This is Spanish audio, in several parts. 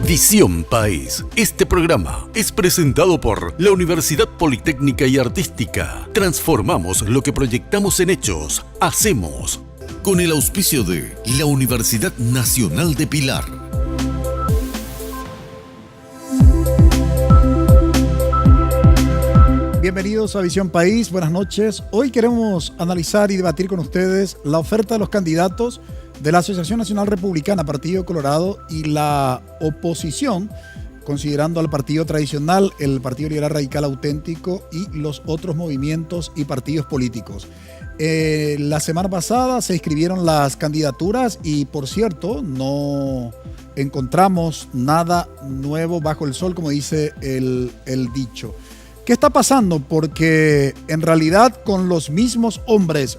Visión País. Este programa es presentado por la Universidad Politécnica y Artística. Transformamos lo que proyectamos en hechos. Hacemos. Con el auspicio de la Universidad Nacional de Pilar. Bienvenidos a Visión País, buenas noches. Hoy queremos analizar y debatir con ustedes la oferta de los candidatos de la Asociación Nacional Republicana, Partido Colorado, y la oposición, considerando al partido tradicional, el Partido Liberal Radical Auténtico y los otros movimientos y partidos políticos. La semana pasada se inscribieron las candidaturas y, por cierto, no encontramos nada nuevo bajo el sol, como dice el dicho. ¿Qué está pasando? Porque en realidad con los mismos hombres,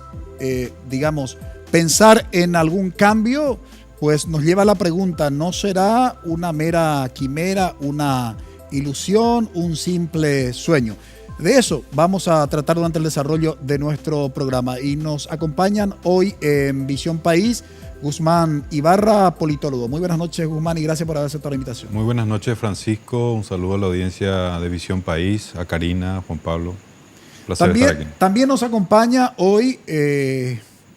pensar en algún cambio, pues nos lleva a la pregunta, ¿no será una mera quimera, una ilusión, un simple sueño? De eso vamos a tratar durante el desarrollo de nuestro programa. Y nos acompañan hoy en Visión País Guzmán Ibarra, politólogo. Muy buenas noches, Guzmán, y gracias por haber aceptado la invitación. Muy buenas noches, Francisco. Un saludo a la audiencia de Visión País, a Karina, a Juan Pablo. Un placer estar aquí. También nos acompaña hoy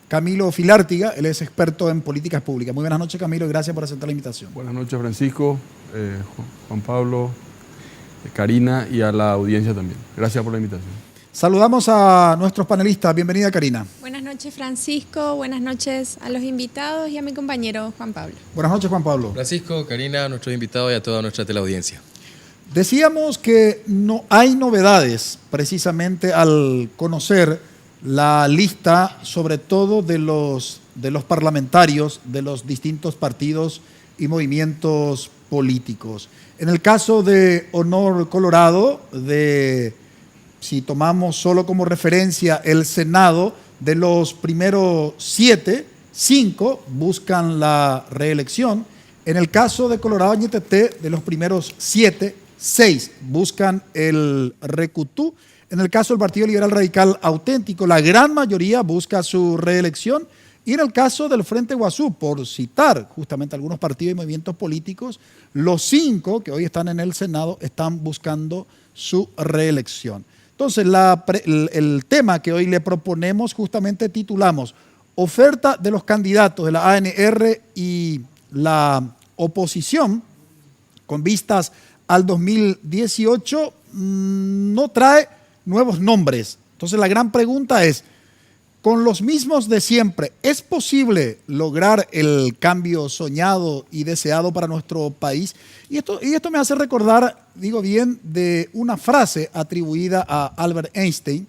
Camilo Filártiga, él es experto en políticas públicas. Muy buenas noches, Camilo, y gracias por aceptar la invitación. Buenas noches, Francisco, Juan Pablo, Karina, y a la audiencia también. Gracias por la invitación. Saludamos a nuestros panelistas. Bienvenida, Karina. Buenas noches, Francisco. Buenas noches a los invitados y a mi compañero Juan Pablo. Buenas noches, Juan Pablo. Francisco, Karina, a nuestros invitados y a toda nuestra teleaudiencia. Decíamos que no hay novedades precisamente al conocer la lista, sobre todo de los parlamentarios de los distintos partidos y movimientos políticos. En el caso de Honor Colorado, si tomamos solo como referencia el Senado, de los primeros 7, 5 buscan la reelección. En el caso de Colorado Ñeteté, de los primeros 7, 6 buscan el recutú. En el caso del Partido Liberal Radical Auténtico, la gran mayoría busca su reelección. Y en el caso del Frente Guazú, por citar justamente algunos partidos y movimientos políticos, los 5 que hoy están en el Senado están buscando su reelección. Entonces, el tema que hoy le proponemos justamente titulamos Oferta de los candidatos de la ANR y la oposición con vistas al 2018 no trae nuevos nombres. Entonces, la gran pregunta es, con los mismos de siempre, ¿es posible lograr el cambio soñado y deseado para nuestro país? Y esto me hace recordar, de una frase atribuida a Albert Einstein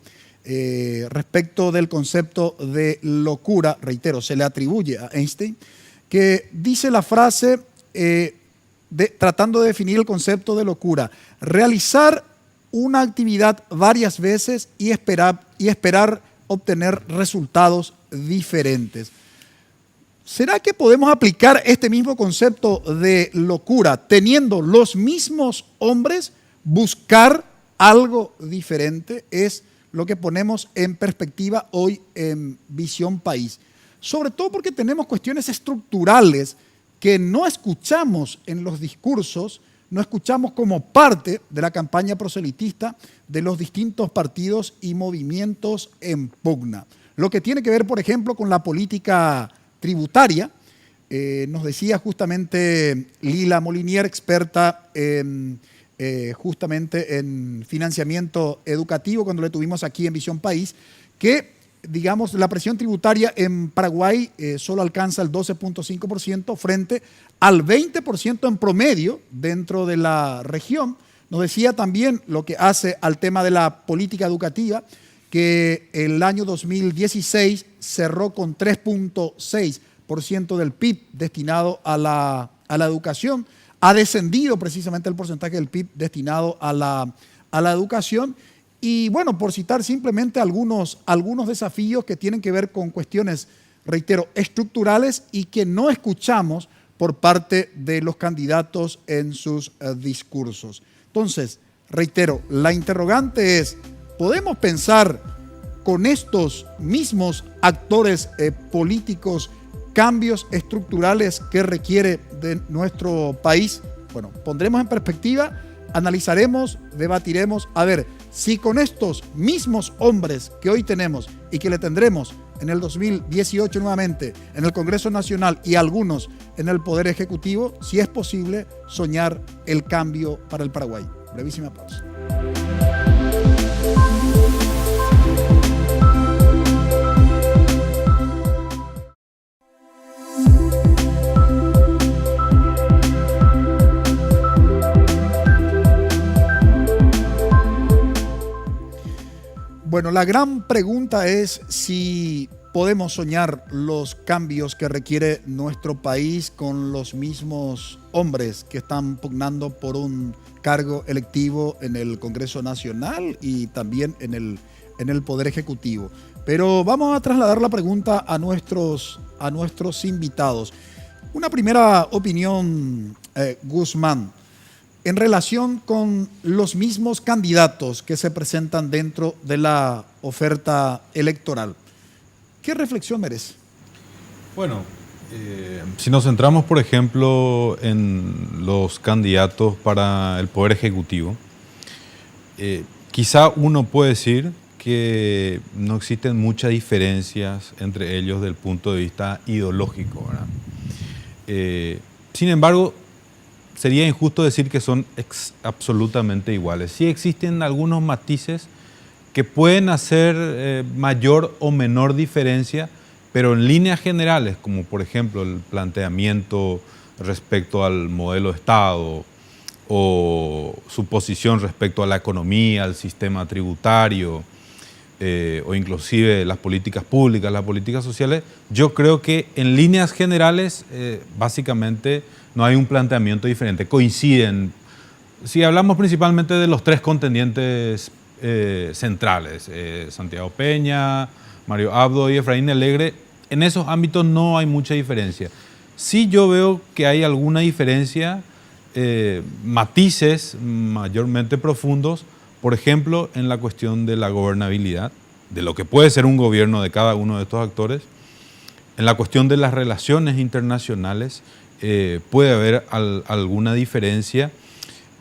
respecto del concepto de locura. Reitero, se le atribuye a Einstein, que dice la frase, tratando de definir el concepto de locura: realizar una actividad varias veces y esperar obtener resultados diferentes. ¿Será que podemos aplicar este mismo concepto de locura teniendo los mismos hombres? Buscar algo diferente es lo que ponemos en perspectiva hoy en Visión País. Sobre todo porque tenemos cuestiones estructurales que no escuchamos en los discursos, no escuchamos como parte de la campaña proselitista de los distintos partidos y movimientos en pugna. Lo que tiene que ver, por ejemplo, con la política tributaria, nos decía justamente Lila Molinier, experta justamente en financiamiento educativo, cuando le tuvimos aquí en Visión País, que la presión tributaria en Paraguay solo alcanza el 12.5% frente al 20% en promedio dentro de la región. Nos decía también lo que hace al tema de la política educativa, que el año 2016 cerró con 3.6% del PIB destinado a la educación. Ha descendido precisamente el porcentaje del PIB destinado a la educación. Y bueno, por citar simplemente algunos desafíos que tienen que ver con cuestiones, reitero, estructurales y que no escuchamos por parte de los candidatos en sus discursos. Entonces, reitero, la interrogante es, ¿podemos pensar con estos mismos actores políticos cambios estructurales que requiere de nuestro país? Bueno, pondremos en perspectiva, analizaremos, debatiremos, a ver si con estos mismos hombres que hoy tenemos y que le tendremos en el 2018 nuevamente en el Congreso Nacional y algunos en el Poder Ejecutivo, si es posible soñar el cambio para el Paraguay. Brevísima pausa. Bueno, la gran pregunta es si podemos soñar los cambios que requiere nuestro país con los mismos hombres que están pugnando por un cargo electivo en el Congreso Nacional y también en el Poder Ejecutivo. Pero vamos a trasladar la pregunta a nuestros invitados. Una primera opinión, Guzmán, en relación con los mismos candidatos que se presentan dentro de la oferta electoral. ¿Qué reflexión merece? Bueno, si nos centramos, por ejemplo, en los candidatos para el Poder Ejecutivo, quizá uno puede decir que no existen muchas diferencias entre ellos desde el punto de vista ideológico, ¿verdad? Sin embargo, sería injusto decir que son absolutamente iguales. Sí existen algunos matices que pueden hacer mayor o menor diferencia, pero en líneas generales, como por ejemplo el planteamiento respecto al modelo de Estado o su posición respecto a la economía, al sistema tributario o inclusive las políticas públicas, las políticas sociales, yo creo que en líneas generales básicamente no hay un planteamiento diferente, coinciden. Si hablamos principalmente de los tres contendientes centrales, Santiago Peña, Mario Abdo y Efraín Alegre, en esos ámbitos no hay mucha diferencia. Sí yo veo que hay alguna diferencia, matices mayormente profundos, por ejemplo, en la cuestión de la gobernabilidad, de lo que puede ser un gobierno de cada uno de estos actores, en la cuestión de las relaciones internacionales, puede haber alguna diferencia,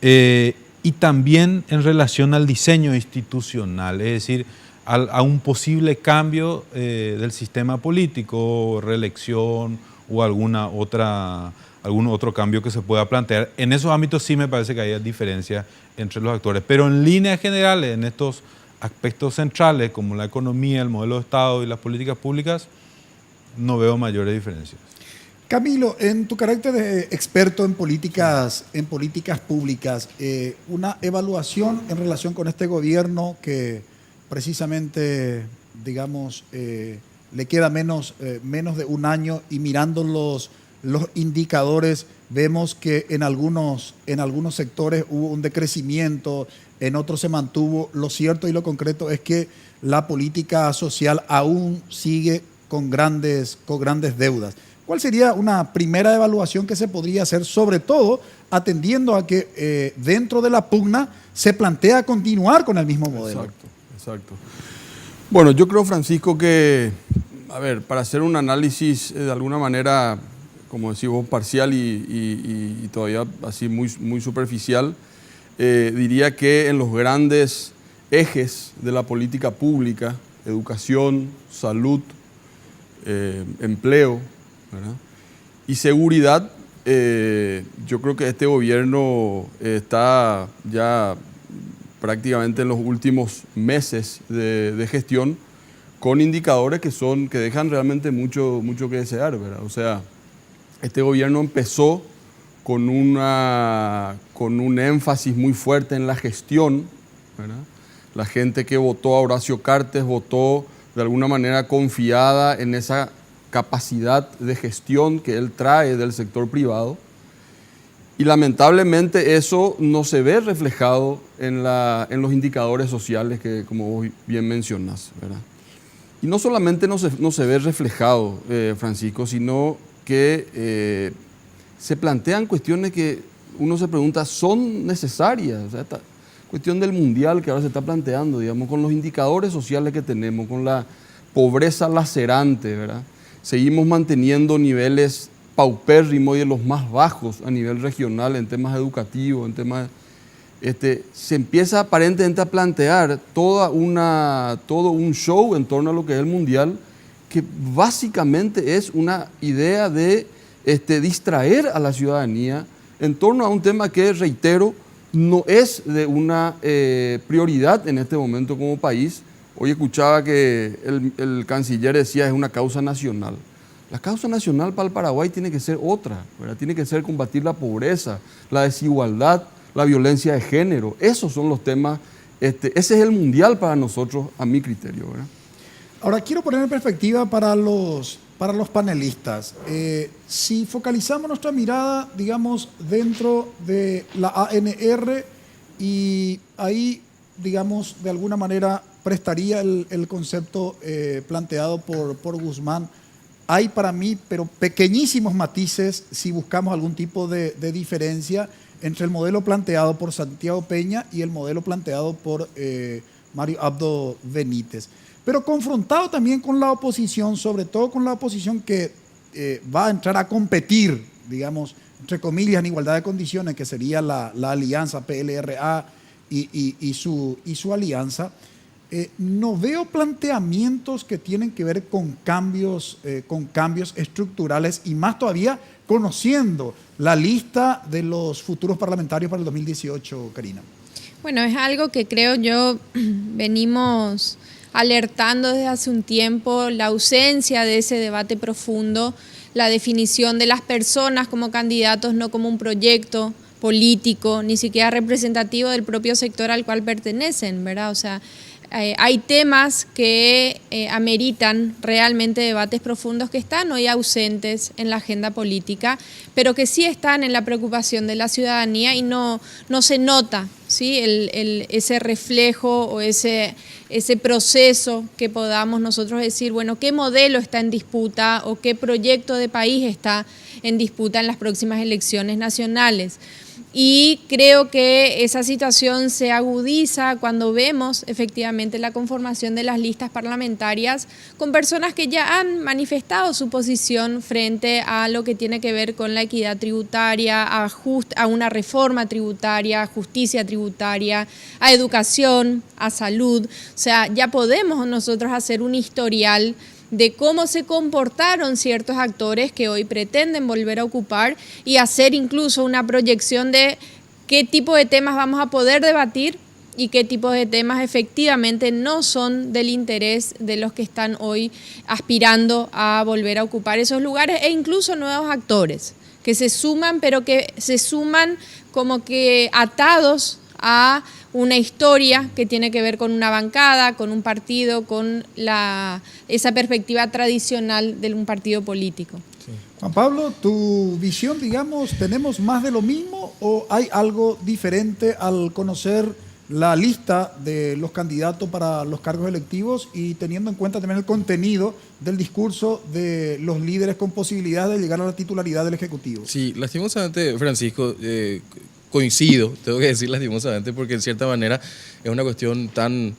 y también en relación al diseño institucional, es decir, a un posible cambio del sistema político, reelección o algún otro cambio que se pueda plantear. En esos ámbitos sí me parece que hay diferencias entre los actores, pero en líneas generales, en estos aspectos centrales como la economía, el modelo de Estado y las políticas públicas, no veo mayores diferencias. Camilo, en tu carácter de experto en políticas públicas, una evaluación en relación con este gobierno que precisamente, digamos, le queda menos de un año y mirando los indicadores vemos que en algunos sectores hubo un decrecimiento, en otros se mantuvo. Lo cierto y lo concreto es que la política social aún sigue con grandes deudas. ¿Cuál sería una primera evaluación que se podría hacer, sobre todo atendiendo a que dentro de la pugna se plantea continuar con el mismo modelo? Exacto. Bueno, yo creo, Francisco, que, a ver, para hacer un análisis de alguna manera, como decís vos, parcial y todavía así muy superficial, diría que en los grandes ejes de la política pública, educación, salud, empleo, ¿verdad?, y seguridad, yo creo que este gobierno está ya prácticamente en los últimos meses de gestión con indicadores que dejan realmente mucho que desear, ¿verdad? O sea, este gobierno empezó con un énfasis muy fuerte en la gestión, ¿verdad? La gente que votó a Horacio Cartes votó de alguna manera confiada en esa capacidad de gestión que él trae del sector privado, y lamentablemente eso no se ve reflejado en los indicadores sociales que, como vos bien mencionás, ¿verdad? Y no solamente no se ve reflejado, Francisco, sino que se plantean cuestiones que uno se pregunta, ¿son necesarias? O sea, esta cuestión del mundial que ahora se está planteando, digamos, con los indicadores sociales que tenemos, con la pobreza lacerante, ¿verdad? Seguimos manteniendo niveles paupérrimos y de los más bajos a nivel regional en temas educativos, en temas... se empieza aparentemente a plantear todo un show en torno a lo que es el Mundial, que básicamente es una idea de distraer a la ciudadanía en torno a un tema que, reitero, no es de una prioridad en este momento como país. Hoy escuchaba que el canciller decía es una causa nacional. La causa nacional para el Paraguay tiene que ser otra, ¿verdad? Tiene que ser combatir la pobreza, la desigualdad, la violencia de género. Esos son los temas, ese es el Mundial para nosotros, a mi criterio, ¿verdad? Ahora, quiero poner en perspectiva para los panelistas. Si focalizamos nuestra mirada, digamos, dentro de la ANR y ahí, digamos, de alguna manera prestaría el concepto planteado por Guzmán, hay para mí, pero pequeñísimos matices si buscamos algún tipo de diferencia entre el modelo planteado por Santiago Peña y el modelo planteado por Mario Abdo Benítez. Pero confrontado también con la oposición, sobre todo con la oposición que va a entrar a competir, digamos, entre comillas, en igualdad de condiciones, que sería la alianza PLRA y su alianza, no veo planteamientos que tienen que ver con cambios estructurales y más todavía conociendo la lista de los futuros parlamentarios para el 2018, Karina. Bueno, es algo que creo yo venimos alertando desde hace un tiempo, la ausencia de ese debate profundo, la definición de las personas como candidatos, no como un proyecto político, ni siquiera representativo del propio sector al cual pertenecen, ¿verdad? O sea, hay temas que ameritan realmente debates profundos que están hoy ausentes en la agenda política, pero que sí están en la preocupación de la ciudadanía y no se nota, ¿sí? Ese reflejo o ese proceso que podamos nosotros decir, bueno, qué modelo está en disputa o qué proyecto de país está en disputa en las próximas elecciones nacionales. Y creo que esa situación se agudiza cuando vemos efectivamente la conformación de las listas parlamentarias con personas que ya han manifestado su posición frente a lo que tiene que ver con la equidad tributaria, a una reforma tributaria, a justicia tributaria, a educación, a salud. O sea, ya podemos nosotros hacer un historial de cómo se comportaron ciertos actores que hoy pretenden volver a ocupar y hacer incluso una proyección de qué tipo de temas vamos a poder debatir y qué tipo de temas efectivamente no son del interés de los que están hoy aspirando a volver a ocupar esos lugares e incluso nuevos actores que se suman, pero que se suman como que atados a una historia que tiene que ver con una bancada, con un partido, con esa perspectiva tradicional de un partido político. Sí. Juan Pablo, tu visión, digamos, ¿tenemos más de lo mismo o hay algo diferente al conocer la lista de los candidatos para los cargos electivos y teniendo en cuenta también el contenido del discurso de los líderes con posibilidad de llegar a la titularidad del Ejecutivo? Sí, lastimosamente, Francisco, coincido, tengo que decir lastimosamente, porque en cierta manera es una cuestión tan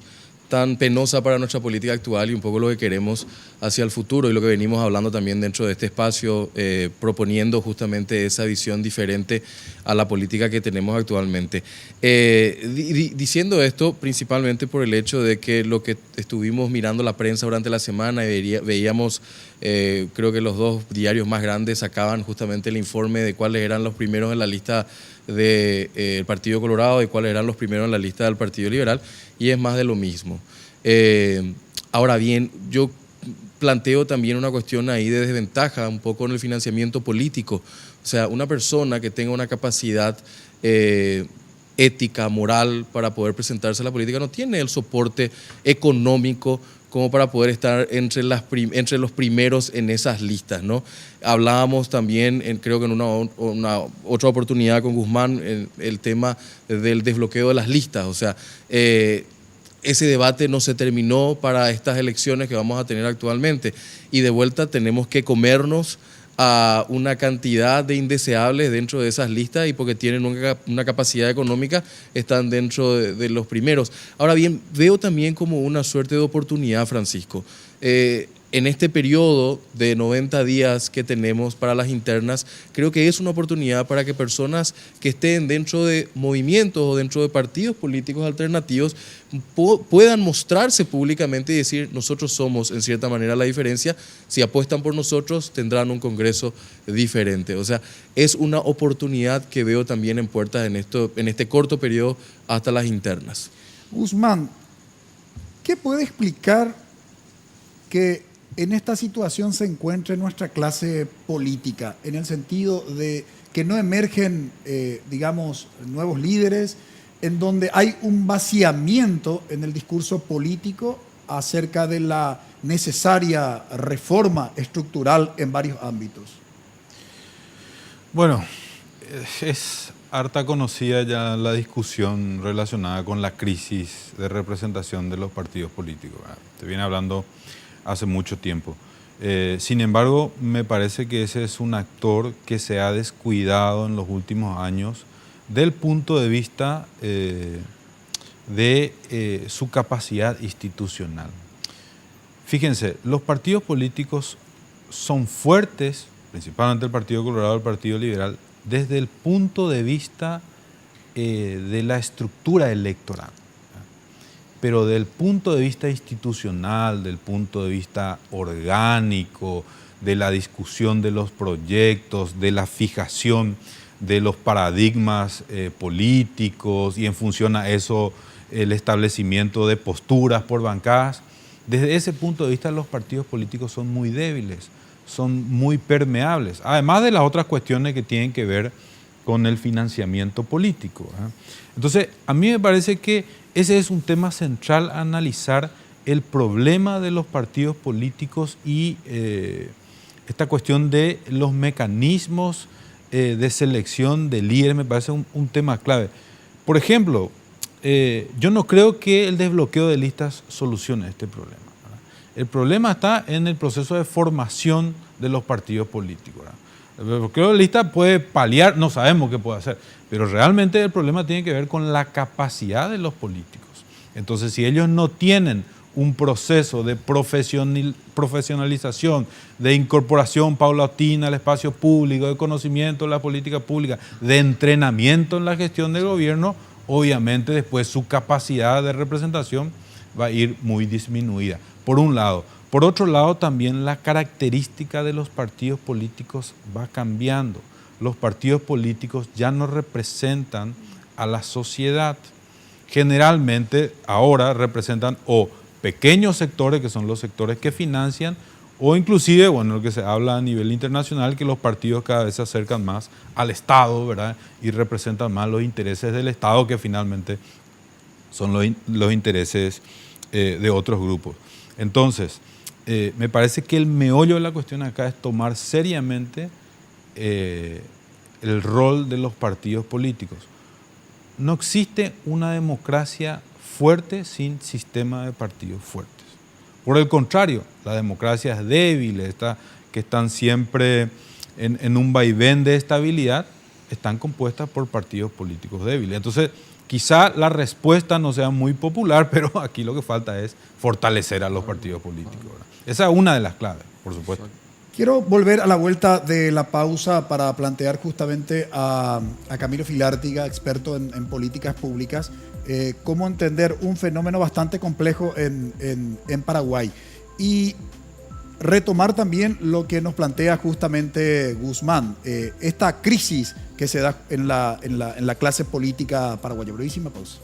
penosa para nuestra política actual y un poco lo que queremos hacia el futuro y lo que venimos hablando también dentro de este espacio, proponiendo justamente esa visión diferente a la política que tenemos actualmente. Diciendo esto principalmente por el hecho de que lo que estuvimos mirando la prensa durante la semana y veíamos, creo que los dos diarios más grandes sacaban justamente el informe de cuáles eran los primeros en la lista del Partido Colorado y cuáles eran los primeros en la lista del Partido Liberal, y es más de lo mismo. Ahora bien, yo planteo también una cuestión ahí de desventaja un poco en el financiamiento político. O sea, una persona que tenga una capacidad ética, moral para poder presentarse a la política no tiene el soporte económico como para poder estar entre los primeros en esas listas, ¿no? Hablábamos también, creo que en una otra oportunidad con Guzmán, el tema del desbloqueo de las listas. O sea, ese debate no se terminó para estas elecciones que vamos a tener actualmente. Y de vuelta tenemos que comernos a una cantidad de indeseables dentro de esas listas y porque tienen una capacidad económica están dentro de los primeros. Ahora bien, veo también como una suerte de oportunidad, Francisco. en este periodo de 90 días que tenemos para las internas, creo que es una oportunidad para que personas que estén dentro de movimientos o dentro de partidos políticos alternativos puedan mostrarse públicamente y decir: nosotros somos en cierta manera la diferencia, si apuestan por nosotros tendrán un Congreso diferente. O sea, es una oportunidad que veo también en puertas en este corto periodo hasta las internas. Guzmán, ¿qué puede explicar que en esta situación se encuentre nuestra clase política, en el sentido de que no emergen, digamos, nuevos líderes, en donde hay un vaciamiento en el discurso político acerca de la necesaria reforma estructural en varios ámbitos? Bueno, es harta conocida ya la discusión relacionada con la crisis de representación de los partidos políticos, ¿verdad? Se viene hablando hace mucho tiempo. Sin embargo, me parece que ese es un actor que se ha descuidado en los últimos años del punto de vista de su capacidad institucional. Fíjense, los partidos políticos son fuertes, principalmente el Partido Colorado y el Partido Liberal, desde el punto de vista de la estructura electoral. Pero del punto de vista institucional, del punto de vista orgánico, de la discusión de los proyectos, de la fijación de los paradigmas políticos y en función a eso el establecimiento de posturas por bancadas, desde ese punto de vista los partidos políticos son muy débiles, son muy permeables, además de las otras cuestiones que tienen que ver con el financiamiento político, ¿eh? Entonces, a mí me parece que ese es un tema central a analizar, el problema de los partidos políticos y esta cuestión de los mecanismos de selección de líderes me parece un tema clave. Por ejemplo, yo no creo que el desbloqueo de listas solucione este problema, ¿verdad? El problema está en el proceso de formación de los partidos políticos, ¿verdad? El desbloqueo de listas puede paliar, no sabemos qué puede hacer, pero realmente el problema tiene que ver con la capacidad de los políticos. Entonces, si ellos no tienen un proceso de profesionalización, de incorporación paulatina al espacio público, de conocimiento de la política pública, de entrenamiento en la gestión del gobierno, obviamente después su capacidad de representación va a ir muy disminuida, por un lado. Por otro lado, también la característica de los partidos políticos va cambiando. Los partidos políticos ya no representan a la sociedad. Generalmente ahora representan o pequeños sectores, que son los sectores que financian, o inclusive, bueno, lo que se habla a nivel internacional, que los partidos cada vez se acercan más al Estado, ¿verdad? Y representan más los intereses del Estado, que finalmente son los intereses de otros grupos. Entonces, me parece que el meollo de la cuestión acá es tomar seriamente el rol de los partidos políticos. No existe una democracia fuerte sin sistema de partidos fuertes. Por el contrario, las democracias débiles, que están siempre en un vaivén de estabilidad, están compuestas por partidos políticos débiles. Entonces, quizá la respuesta no sea muy popular, pero aquí lo que falta es fortalecer a los partidos políticos, ¿verdad? Esa es una de las claves, por supuesto. Quiero volver a la vuelta de la pausa para plantear justamente a Camilo Filártiga, experto en políticas públicas, cómo entender un fenómeno bastante complejo en Paraguay. Y retomar también lo que nos plantea justamente Guzmán, esta crisis que se da en la clase política paraguaya. Brevísima pausa.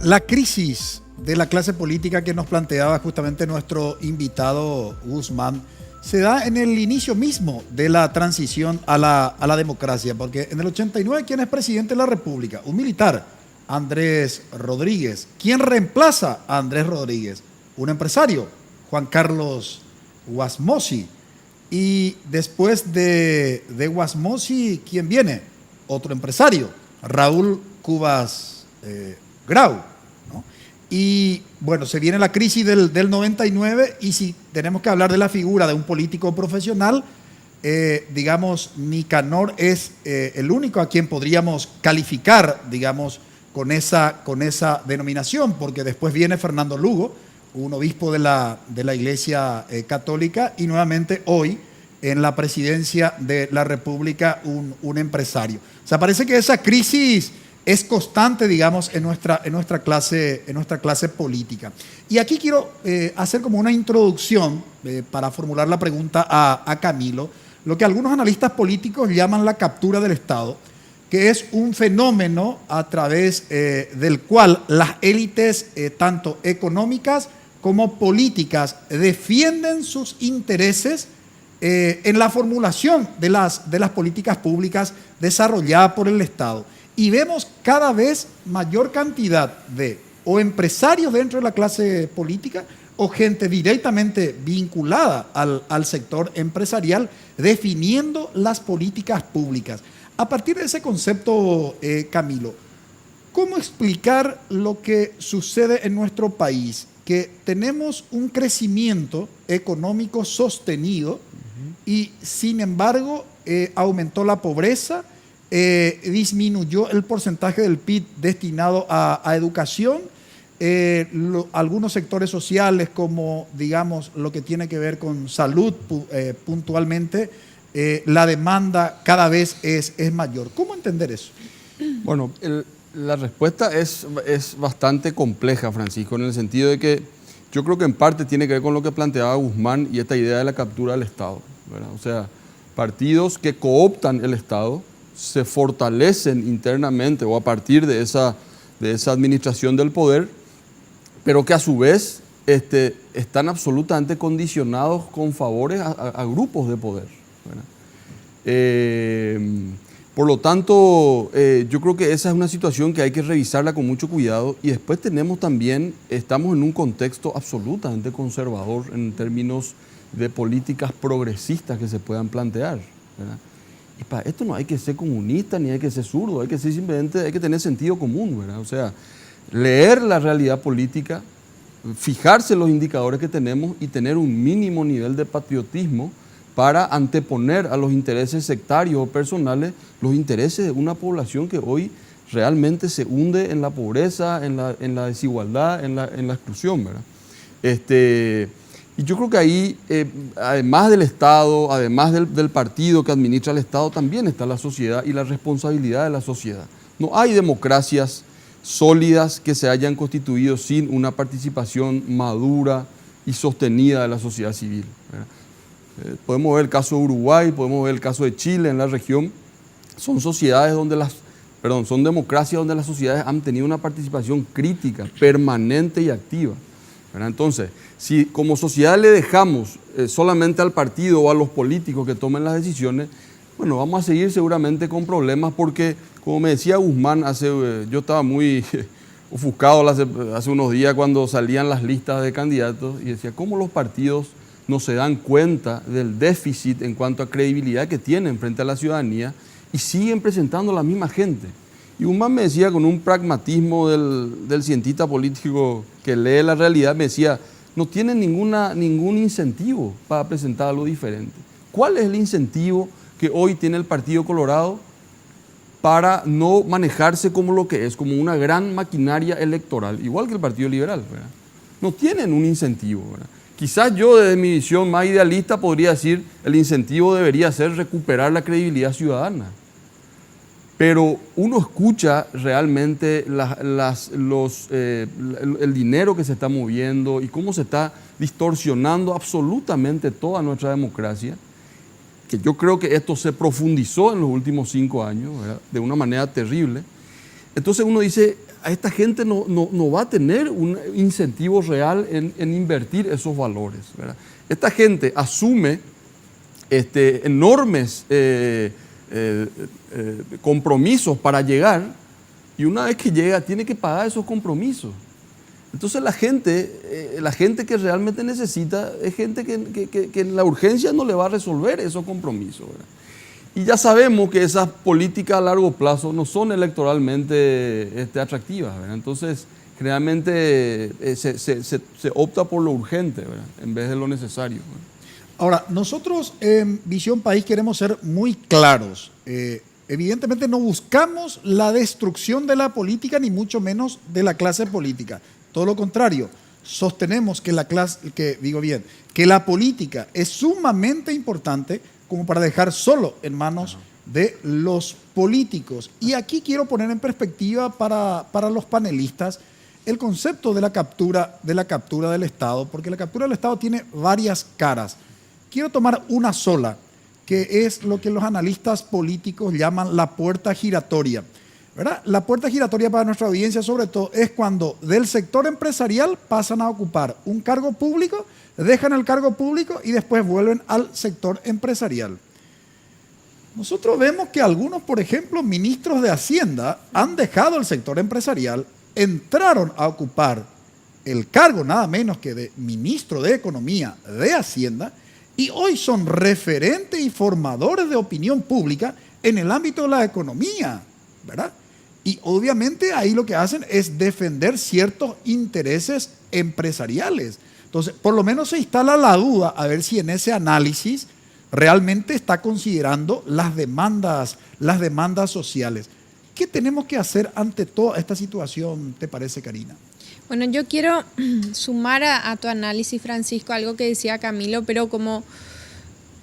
La crisis de la clase política que nos planteaba justamente nuestro invitado Guzmán se da en el inicio mismo de la transición a la democracia, porque en el 89, ¿quién es presidente de la República? Un militar, Andrés Rodríguez. ¿Quién reemplaza a Andrés Rodríguez? Un empresario, Juan Carlos Guasmosi. Y después de Guasmosi, ¿quién viene? Otro empresario, Raúl Cubas Grau, ¿no? Y bueno, se viene la crisis del 99 y si tenemos que hablar de la figura de un político profesional, digamos, Nicanor es el único a quien podríamos calificar, digamos, con esa denominación, porque después viene Fernando Lugo, un obispo de la Iglesia Católica, y nuevamente hoy en la presidencia de la República un empresario. O sea, parece que esa crisis es constante, digamos, en nuestra clase política. Y aquí quiero hacer como una introducción para formular la pregunta a Camilo, lo que algunos analistas políticos llaman la captura del Estado, que es un fenómeno a través del cual las élites, tanto económicas como políticas, defienden sus intereses en la formulación de las políticas públicas desarrolladas por el Estado. Y vemos cada vez mayor cantidad de o empresarios dentro de la clase política o gente directamente vinculada al sector empresarial definiendo las políticas públicas. A partir de ese concepto, Camilo, ¿cómo explicar lo que sucede en nuestro país? Que tenemos un crecimiento económico sostenido y, sin embargo, aumentó la pobreza, disminuyó el porcentaje del PIB destinado a educación, algunos sectores sociales como, digamos, lo que tiene que ver con salud puntualmente, la demanda cada vez es mayor. ¿Cómo entender eso? Bueno, la respuesta es bastante compleja, Francisco, en el sentido de que yo creo que en parte tiene que ver con lo que planteaba Guzmán y esta idea de la captura del Estado, ¿verdad? O sea, partidos que cooptan el Estado se fortalecen internamente o a partir de esa administración del poder, pero que a su vez están absolutamente condicionados con favores a grupos de poder, ¿verdad? Por lo tanto, yo creo que esa es una situación que hay que revisarla con mucho cuidado y después estamos en un contexto absolutamente conservador en términos de políticas progresistas que se puedan plantear, ¿verdad? Y para esto no hay que ser comunista ni hay que ser zurdo, hay que tener sentido común, ¿verdad? O sea, leer la realidad política, fijarse en los indicadores que tenemos y tener un mínimo nivel de patriotismo para anteponer a los intereses sectarios o personales los intereses de una población que hoy realmente se hunde en la pobreza, en la desigualdad, en la exclusión, ¿verdad? Y yo creo que ahí, además del Estado, además del partido que administra el Estado, también está la sociedad y la responsabilidad de la sociedad. No hay democracias sólidas que se hayan constituido sin una participación madura y sostenida de la sociedad civil, ¿verdad? Podemos ver el caso de Uruguay, podemos ver el caso de Chile en la región. Son son democracias donde las sociedades han tenido una participación crítica, permanente y activa, ¿verdad? Entonces, si como sociedad le dejamos solamente al partido o a los políticos que tomen las decisiones, bueno, vamos a seguir seguramente con problemas porque, como me decía Guzmán, yo estaba muy ofuscado hace unos días cuando salían las listas de candidatos y decía, ¿cómo los partidos no se dan cuenta del déficit en cuanto a credibilidad que tienen frente a la ciudadanía y siguen presentando a la misma gente? Y Guzmán me decía con un pragmatismo del cientista político que lee la realidad, me decía, no tienen ningún incentivo para presentar algo diferente. ¿Cuál es el incentivo que hoy tiene el Partido Colorado para no manejarse como lo que es, como una gran maquinaria electoral, igual que el Partido Liberal, ¿verdad? No tienen un incentivo, ¿verdad? Quizás yo desde mi visión más idealista podría decir el incentivo debería ser recuperar la credibilidad ciudadana. Pero uno escucha realmente el dinero que se está moviendo y cómo se está distorsionando absolutamente toda nuestra democracia, que yo creo que esto se profundizó en los últimos 5 años, ¿verdad? De una manera terrible. Entonces uno dice, a esta gente no va a tener un incentivo real en invertir esos valores, ¿verdad? Esta gente asume enormes compromisos para llegar y una vez que llega tiene que pagar esos compromisos. Entonces la gente que realmente necesita es gente que en la urgencia no le va a resolver esos compromisos, ¿verdad? Y ya sabemos que esas políticas a largo plazo no son electoralmente atractivas, ¿verdad? Entonces generalmente se opta por lo urgente, ¿verdad?, en vez de lo necesario, ¿verdad? Ahora, nosotros en Visión País queremos ser muy claros. Evidentemente no buscamos la destrucción de la política, ni mucho menos de la clase política. Todo lo contrario, sostenemos que que la política es sumamente importante como para dejar solo en manos de los políticos. Y aquí quiero poner en perspectiva para los panelistas el concepto de la captura del Estado, porque la captura del Estado tiene varias caras. Quiero tomar una sola, que es lo que los analistas políticos llaman la puerta giratoria, ¿verdad? La puerta giratoria para nuestra audiencia, sobre todo, es cuando del sector empresarial pasan a ocupar un cargo público, dejan el cargo público y después vuelven al sector empresarial. Nosotros vemos que algunos, por ejemplo, ministros de Hacienda han dejado el sector empresarial, entraron a ocupar el cargo nada menos que de ministro de Economía de Hacienda, y hoy son referentes y formadores de opinión pública en el ámbito de la economía, ¿verdad? Y obviamente ahí lo que hacen es defender ciertos intereses empresariales. Entonces, por lo menos se instala la duda a ver si en ese análisis realmente está considerando las demandas sociales. ¿Qué tenemos que hacer ante toda esta situación, te parece, Karina? Bueno, yo quiero sumar a tu análisis, Francisco, algo que decía Camilo, pero como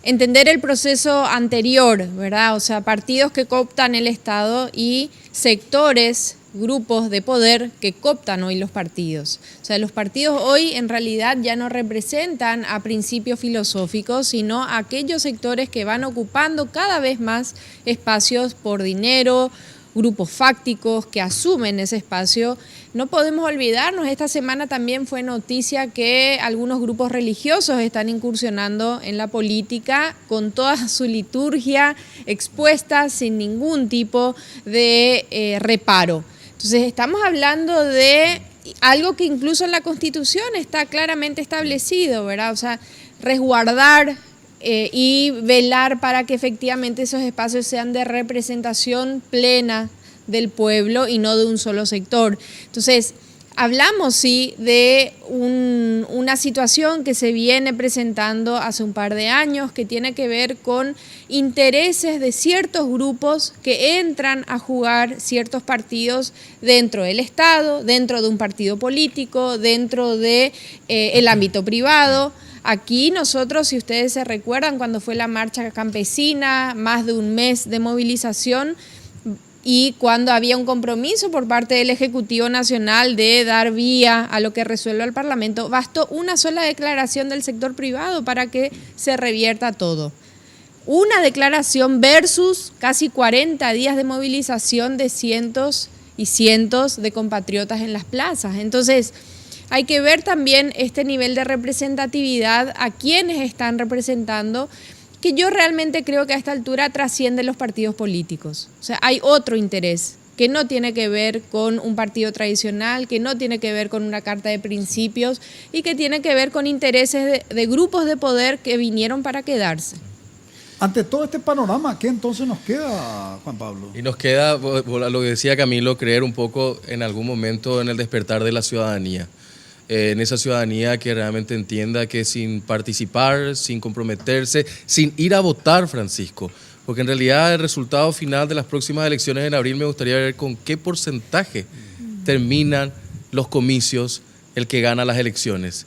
entender el proceso anterior, ¿verdad? O sea, partidos que cooptan el Estado y sectores, grupos de poder que cooptan hoy los partidos. O sea, los partidos hoy en realidad ya no representan a principios filosóficos, sino a aquellos sectores que van ocupando cada vez más espacios por dinero, grupos fácticos que asumen ese espacio. No podemos olvidarnos, esta semana también fue noticia que algunos grupos religiosos están incursionando en la política con toda su liturgia expuesta sin ningún tipo de reparo. Entonces estamos hablando de algo que incluso en la Constitución está claramente establecido, ¿verdad? O sea, resguardar y velar para que efectivamente esos espacios sean de representación plena del pueblo y no de un solo sector. Entonces, hablamos sí de una situación que se viene presentando hace un par de años que tiene que ver con intereses de ciertos grupos que entran a jugar ciertos partidos dentro del Estado, dentro de un partido político, dentro de el ámbito privado. Aquí nosotros, si ustedes se recuerdan, cuando fue la marcha campesina, más de un mes de movilización, y cuando había un compromiso por parte del Ejecutivo Nacional de dar vía a lo que resuelva el Parlamento, bastó una sola declaración del sector privado para que se revierta todo. Una declaración versus casi 40 días de movilización de cientos y cientos de compatriotas en las plazas. Entonces, hay que ver también este nivel de representatividad a quienes están representando, que yo realmente creo que a esta altura trasciende los partidos políticos. O sea, hay otro interés que no tiene que ver con un partido tradicional, que no tiene que ver con una carta de principios y que tiene que ver con intereses de grupos de poder que vinieron para quedarse. Ante todo este panorama, ¿qué entonces nos queda, Juan Pablo? Y nos queda, lo que decía Camilo, creer un poco en algún momento en el despertar de la ciudadanía. En esa ciudadanía que realmente entienda que sin participar, sin comprometerse, sin ir a votar, Francisco, porque en realidad el resultado final de las próximas elecciones en abril me gustaría ver con qué porcentaje terminan los comicios el que gana las elecciones.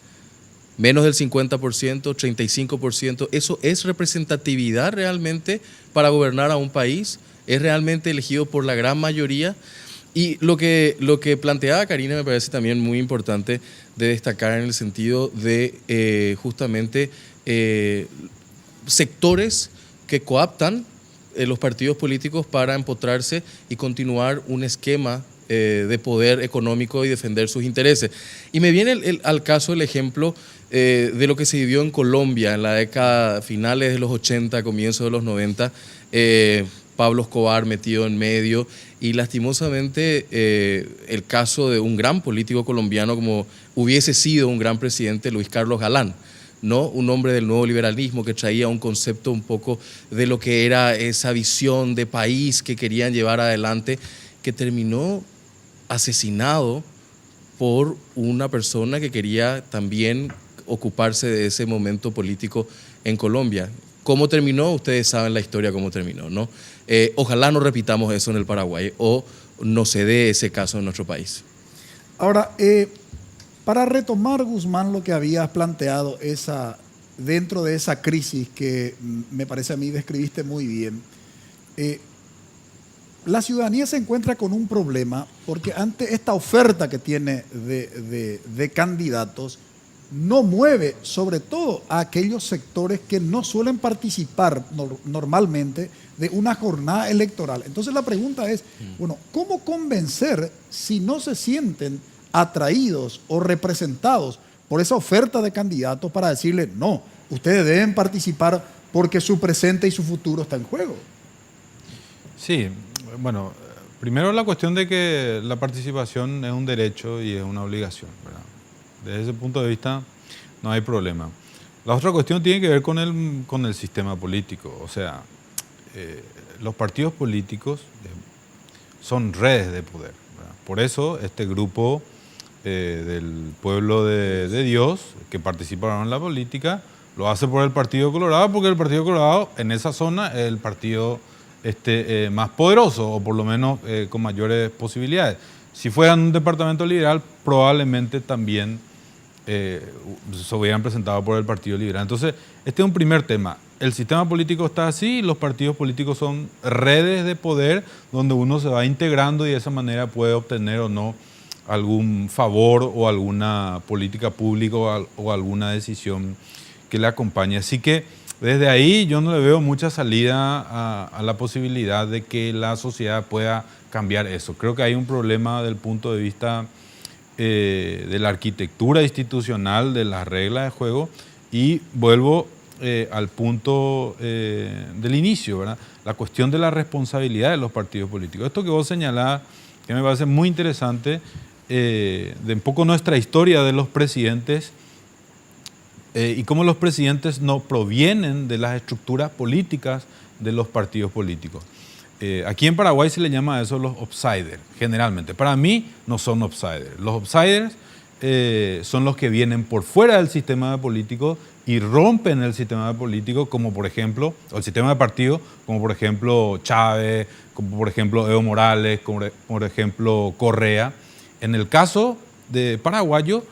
Menos del 50%, 35%, ¿eso es representatividad realmente para gobernar a un país? ¿Es realmente elegido por la gran mayoría? Y lo que planteaba Karina me parece también muy importante de destacar en el sentido de justamente sectores que coaptan los partidos políticos para empotrarse y continuar un esquema de poder económico y defender sus intereses. Y me viene al caso el ejemplo de lo que se vivió en Colombia en la década finales de los 80, comienzos de los 90, Pablo Escobar metido en medio y lastimosamente el caso de un gran político colombiano como hubiese sido un gran presidente, Luis Carlos Galán, ¿no? Un hombre del nuevo liberalismo que traía un concepto un poco de lo que era esa visión de país que querían llevar adelante, que terminó asesinado por una persona que quería también ocuparse de ese momento político en Colombia. ¿Cómo terminó? Ustedes saben la historia cómo terminó, ¿no? Ojalá no repitamos eso en el Paraguay o no se dé ese caso en nuestro país. Ahora, para retomar, Guzmán, lo que habías planteado dentro de esa crisis que me parece a mí describiste muy bien, la ciudadanía se encuentra con un problema porque ante esta oferta que tiene de candidatos, no mueve sobre todo a aquellos sectores que no suelen participar normalmente de una jornada electoral. Entonces la pregunta es, bueno, ¿cómo convencer si no se sienten atraídos o representados por esa oferta de candidatos para decirle, no, ustedes deben participar porque su presente y su futuro está en juego? Sí, bueno, primero la cuestión de que la participación es un derecho y es una obligación, ¿verdad? Desde ese punto de vista no hay problema. La otra cuestión tiene que ver con el sistema político. O sea, los partidos políticos son redes de poder, ¿verdad? Por eso este grupo del pueblo de Dios que participaron en la política lo hace por el Partido Colorado, porque el Partido Colorado en esa zona es el partido más poderoso, o por lo menos con mayores posibilidades. Si fueran un departamento liberal, probablemente también se hubieran presentado por el Partido Liberal. Entonces, este es un primer tema. El sistema político está así, los partidos políticos son redes de poder donde uno se va integrando y de esa manera puede obtener o no algún favor o alguna política pública o alguna decisión que le acompañe. Así que desde ahí yo no le veo mucha salida a la posibilidad de que la sociedad pueda cambiar eso. Creo que hay un problema del punto de vista de la arquitectura institucional, de las reglas de juego, y vuelvo al punto del inicio, ¿verdad? La cuestión de la responsabilidad de los partidos políticos. Esto que vos señalás, que me parece muy interesante, de un poco nuestra historia de los presidentes y cómo los presidentes no provienen de las estructuras políticas de los partidos políticos. Aquí en Paraguay se le llama a eso los outsiders, generalmente. Para mí no son outsiders. Los outsiders son los que vienen por fuera del sistema político y rompen el sistema político, como por ejemplo, o el sistema de partido, como por ejemplo Chávez, como por ejemplo Evo Morales, como por ejemplo Correa. En el caso de paraguayo,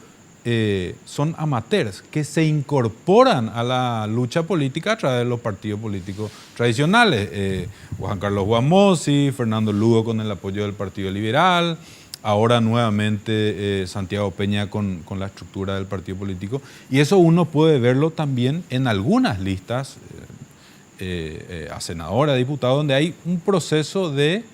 son amateurs que se incorporan a la lucha política a través de los partidos políticos tradicionales. Juan Carlos Guamosi, Fernando Lugo con el apoyo del Partido Liberal, ahora nuevamente Santiago Peña con la estructura del partido político. Y eso uno puede verlo también en algunas listas a senador, a diputado, donde hay un proceso de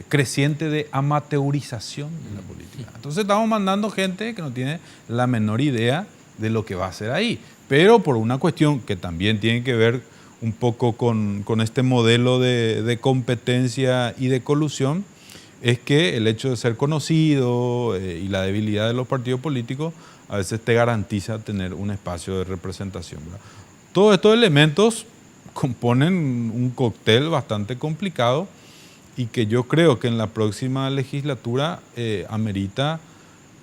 creciente de amateurización de la política. Entonces estamos mandando gente que no tiene la menor idea de lo que va a hacer ahí, pero por una cuestión que también tiene que ver un poco con este modelo de competencia y de colusión, es que el hecho de ser conocido y la debilidad de los partidos políticos a veces te garantiza tener un espacio de representación, ¿verdad? Todos estos elementos componen un cóctel bastante complicado y que yo creo que en la próxima legislatura amerita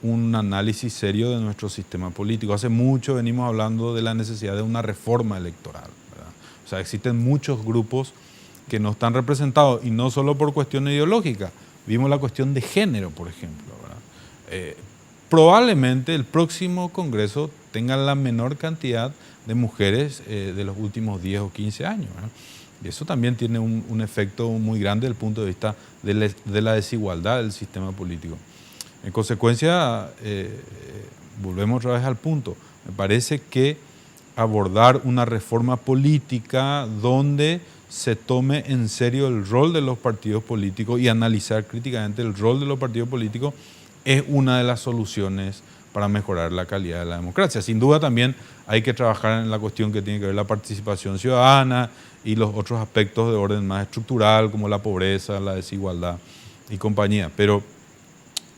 un análisis serio de nuestro sistema político. Hace mucho venimos hablando de la necesidad de una reforma electoral, ¿verdad? O sea, existen muchos grupos que no están representados y no solo por cuestiones ideológicas. Vimos la cuestión de género, por ejemplo, ¿verdad? Probablemente el próximo Congreso tenga la menor cantidad de mujeres de los últimos 10 o 15 años, ¿verdad? Y eso también tiene un efecto muy grande desde el punto de vista de la desigualdad del sistema político. En consecuencia, volvemos otra vez al punto. Me parece que abordar una reforma política donde se tome en serio el rol de los partidos políticos y analizar críticamente el rol de los partidos políticos es una de las soluciones para mejorar la calidad de la democracia. Sin duda también hay que trabajar en la cuestión que tiene que ver la participación ciudadana y los otros aspectos de orden más estructural como la pobreza, la desigualdad y compañía. Pero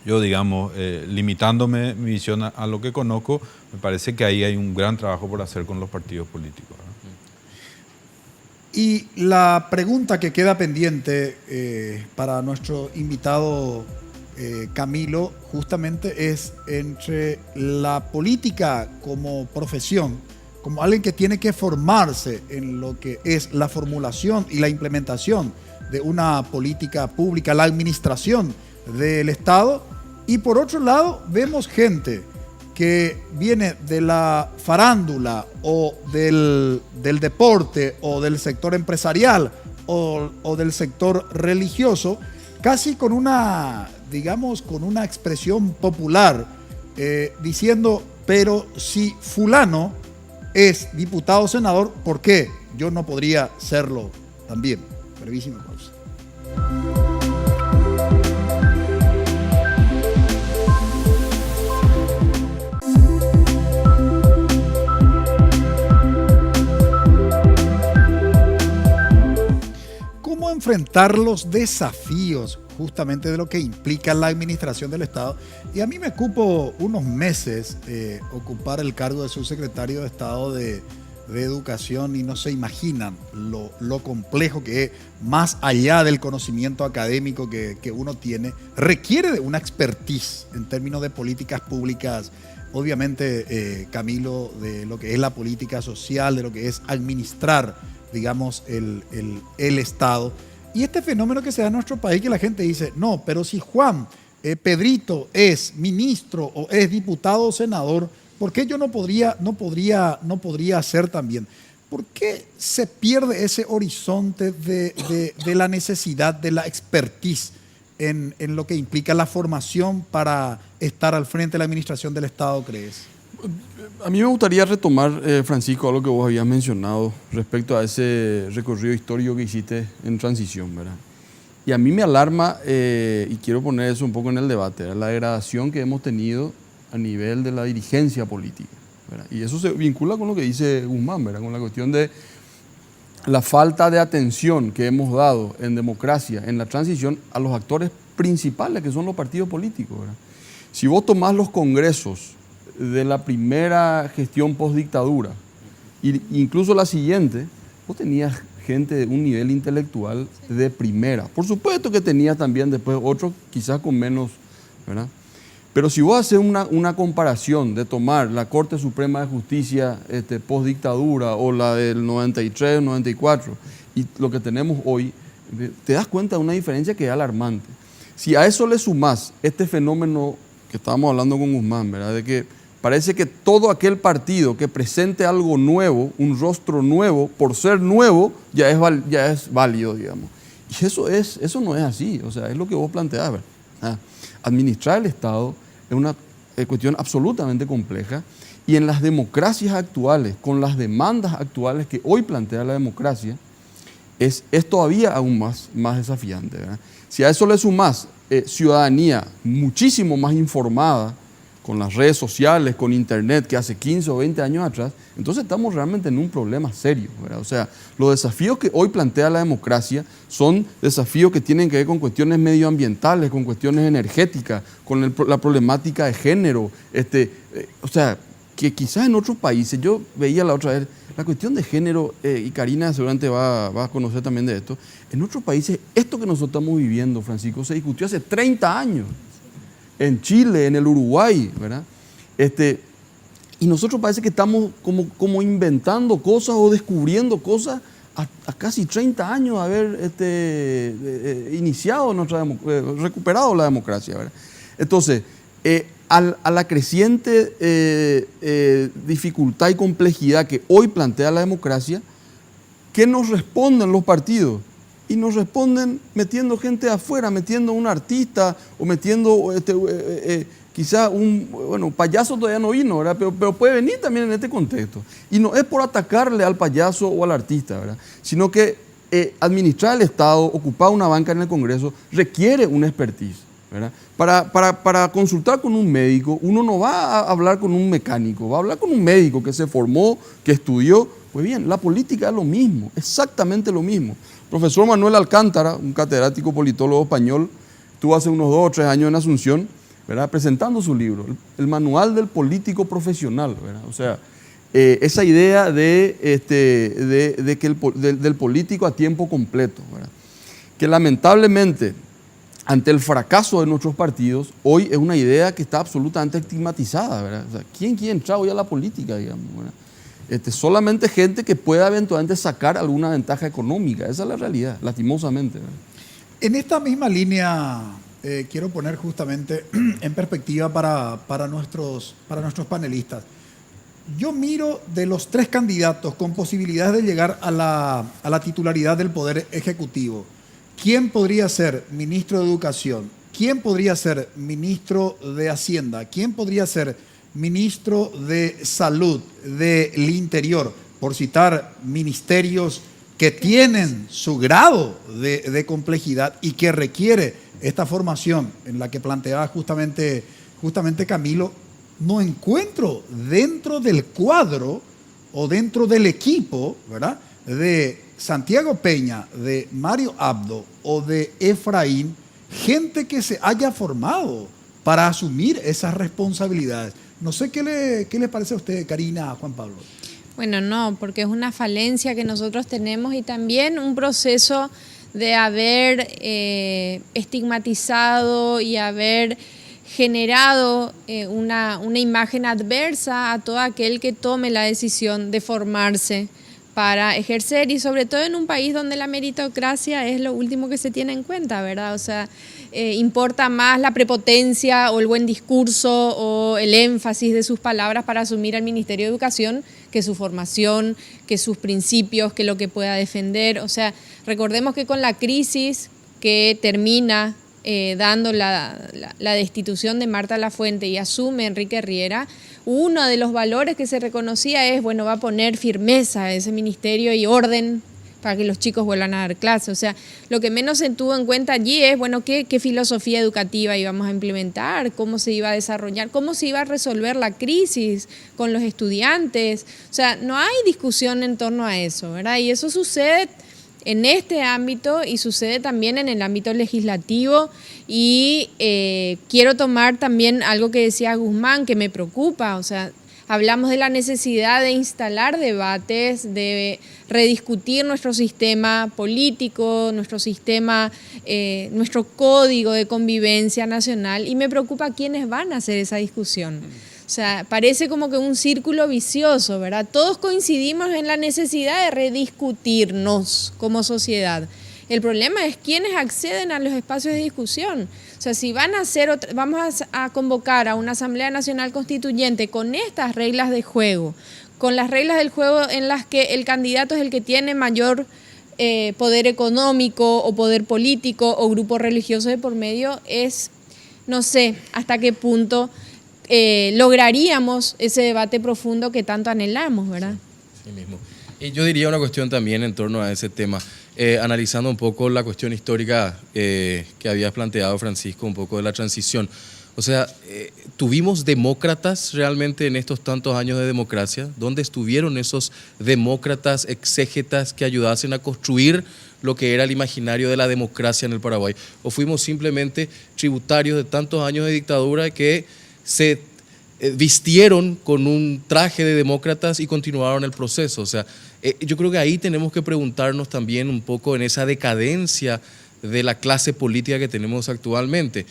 yo, digamos, limitándome mi visión a lo que conozco, me parece que ahí hay un gran trabajo por hacer con los partidos políticos, ¿no? Y la pregunta que queda pendiente para nuestro invitado Camilo, justamente es entre la política como profesión, como alguien que tiene que formarse en lo que es la formulación y la implementación de una política pública, la administración del Estado, y por otro lado vemos gente que viene de la farándula o del deporte o del sector empresarial o del sector religioso, casi con una, digamos, con una expresión popular, diciendo, pero si fulano es diputado o senador, ¿por qué yo no podría serlo también? Brevísima pausa. ¿Cómo enfrentar los desafíos justamente de lo que implica la administración del Estado? Y a mí me ocupo unos meses ocupar el cargo de subsecretario de Estado de Educación, y no se imaginan lo complejo que es, más allá del conocimiento académico que uno tiene, requiere de una expertise en términos de políticas públicas, obviamente, Camilo, de lo que es la política social, de lo que es administrar, digamos, el Estado. Y este fenómeno que se da en nuestro país, que la gente dice, no, pero si Juan, Pedrito es ministro o es diputado o senador, ¿por qué yo no podría ser también? ¿Por qué se pierde ese horizonte de la necesidad de la expertise en lo que implica la formación para estar al frente de la administración del Estado, crees? A mí me gustaría retomar, Francisco, algo que vos habías mencionado respecto a ese recorrido histórico que hiciste en transición, ¿verdad? Y a mí me alarma, y quiero poner eso un poco en el debate, ¿verdad?, la degradación que hemos tenido a nivel de la dirigencia política, ¿verdad? Y eso se vincula con lo que dice Guzmán, ¿verdad?, con la cuestión de la falta de atención que hemos dado en democracia, en la transición, a los actores principales, que son los partidos políticos, ¿verdad? Si vos tomás los congresos de la primera gestión postdictadura, e incluso la siguiente, vos tenías gente de un nivel intelectual de primera. Por supuesto que tenías también después otros quizás con menos, ¿verdad? Pero si vos haces una comparación de tomar la Corte Suprema de Justicia postdictadura o la del 93, 94 y lo que tenemos hoy, te das cuenta de una diferencia que es alarmante. Si a eso le sumás este fenómeno que estábamos hablando con Guzmán, ¿verdad?, de que parece que todo aquel partido que presente algo nuevo, un rostro nuevo, por ser nuevo, ya es válido, digamos. Y eso no es así, o sea, es lo que vos planteás, ¿verdad? Administrar el Estado es una cuestión absolutamente compleja, y en las democracias actuales, con las demandas actuales que hoy plantea la democracia, es todavía aún más desafiante, ¿verdad? Si a eso le sumás ciudadanía muchísimo más informada, con las redes sociales, con internet, que hace 15 o 20 años atrás, entonces estamos realmente en un problema serio, ¿verdad? O sea, los desafíos que hoy plantea la democracia son desafíos que tienen que ver con cuestiones medioambientales, con cuestiones energéticas, con la problemática de género, o sea, que quizás en otros países, yo veía la otra vez, la cuestión de género, y Karina seguramente va a conocer también de esto, en otros países, esto que nosotros estamos viviendo, Francisco, se discutió hace 30 años. En Chile, en el Uruguay, ¿verdad? Y nosotros parece que estamos como inventando cosas o descubriendo cosas a casi 30 años de haber iniciado recuperado la democracia, ¿verdad? Entonces, a la creciente dificultad y complejidad que hoy plantea la democracia, ¿qué nos responden los partidos? Y nos responden metiendo gente de afuera, metiendo un artista o metiendo quizá payaso todavía no vino, ¿verdad? Pero puede venir también en este contexto. Y no es por atacarle al payaso o al artista, ¿verdad?, sino que administrar el Estado, ocupar una banca en el Congreso, requiere una expertise, ¿verdad? Para consultar con un médico, uno no va a hablar con un mecánico, va a hablar con un médico que se formó, que estudió. Pues bien, la política es lo mismo, exactamente lo mismo. Profesor Manuel Alcántara, un catedrático politólogo español, estuvo hace unos 2 o 3 años en Asunción, ¿verdad?, presentando su libro, el Manual del Político Profesional, ¿verdad? O sea, esa idea del político a tiempo completo, ¿verdad?, que lamentablemente ante el fracaso de nuestros partidos, hoy es una idea que está absolutamente estigmatizada, ¿verdad? O sea, ¿quién quiere entrar hoy a la política, digamos, ¿verdad? Solamente gente que pueda eventualmente sacar alguna ventaja económica. Esa es la realidad, lastimosamente, ¿verdad? En esta misma línea, quiero poner justamente en perspectiva para nuestros panelistas. Yo miro de los 3 candidatos con posibilidades de llegar a la titularidad del Poder Ejecutivo. ¿Quién podría ser ministro de Educación? ¿Quién podría ser ministro de Hacienda? ¿Quién podría ser ministro de Salud, del Interior? Por citar ministerios que tienen su grado de complejidad y que requiere esta formación en la que planteaba justamente Camilo. No encuentro dentro del cuadro o dentro del equipo, ¿verdad?, de Santiago Peña, de Mario Abdo o de Efraín, gente que se haya formado para asumir esas responsabilidades. No sé qué le parece a usted, Karina, Juan Pablo. Bueno, no, porque es una falencia que nosotros tenemos y también un proceso de haber estigmatizado y haber generado una imagen adversa a todo aquel que tome la decisión de formarse para ejercer, y sobre todo en un país donde la meritocracia es lo último que se tiene en cuenta, ¿verdad? O sea, importa más la prepotencia o el buen discurso o el énfasis de sus palabras para asumir el Ministerio de Educación que su formación, que sus principios, que lo que pueda defender. O sea, recordemos que con la crisis que termina dando la destitución de Marta Lafuente y asume Enrique Riera, uno de los valores que se reconocía es, bueno, va a poner firmeza a ese ministerio y orden para que los chicos vuelvan a dar clases. O sea, lo que menos se tuvo en cuenta allí es, bueno, qué filosofía educativa íbamos a implementar, cómo se iba a desarrollar, cómo se iba a resolver la crisis con los estudiantes. O sea, no hay discusión en torno a eso, ¿verdad? Y eso sucede en este ámbito y sucede también en el ámbito legislativo. Y quiero tomar también algo que decía Guzmán, que me preocupa. O sea, hablamos de la necesidad de instalar debates, de rediscutir nuestro sistema político, nuestro sistema, nuestro código de convivencia nacional, y me preocupa quiénes van a hacer esa discusión. O sea, parece como que un círculo vicioso, ¿verdad? Todos coincidimos en la necesidad de rediscutirnos como sociedad. El problema es quiénes acceden a los espacios de discusión. O sea, si van a hacer vamos a convocar a una Asamblea Nacional Constituyente con estas reglas de juego, con las reglas del juego en las que el candidato es el que tiene mayor poder económico o poder político o grupo religioso de por medio, no sé hasta qué punto lograríamos ese debate profundo que tanto anhelamos, ¿verdad? Sí mismo. Y yo diría una cuestión también en torno a ese tema, analizando un poco la cuestión histórica que habías planteado, Francisco, un poco de la transición. O sea, ¿tuvimos demócratas realmente en estos tantos años de democracia? ¿Dónde estuvieron esos demócratas exégetas que ayudasen a construir lo que era el imaginario de la democracia en el Paraguay? ¿O fuimos simplemente tributarios de tantos años de dictadura que se vistieron con un traje de demócratas y continuaron el proceso? O sea, yo creo que ahí tenemos que preguntarnos también un poco en esa decadencia de la clase política que tenemos actualmente.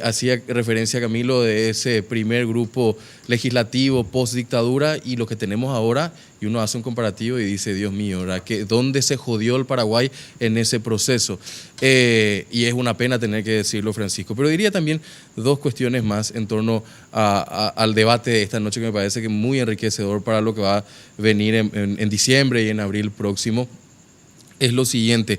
Hacía referencia, Camilo, de ese primer grupo legislativo post-dictadura y lo que tenemos ahora, y uno hace un comparativo y dice, Dios mío, ¿verdad? ¿Dónde se jodió el Paraguay en ese proceso? Y es una pena tener que decirlo, Francisco. Pero diría también dos cuestiones más en torno al debate de esta noche, que me parece que es muy enriquecedor para lo que va a venir en diciembre y en abril próximo. Es lo siguiente.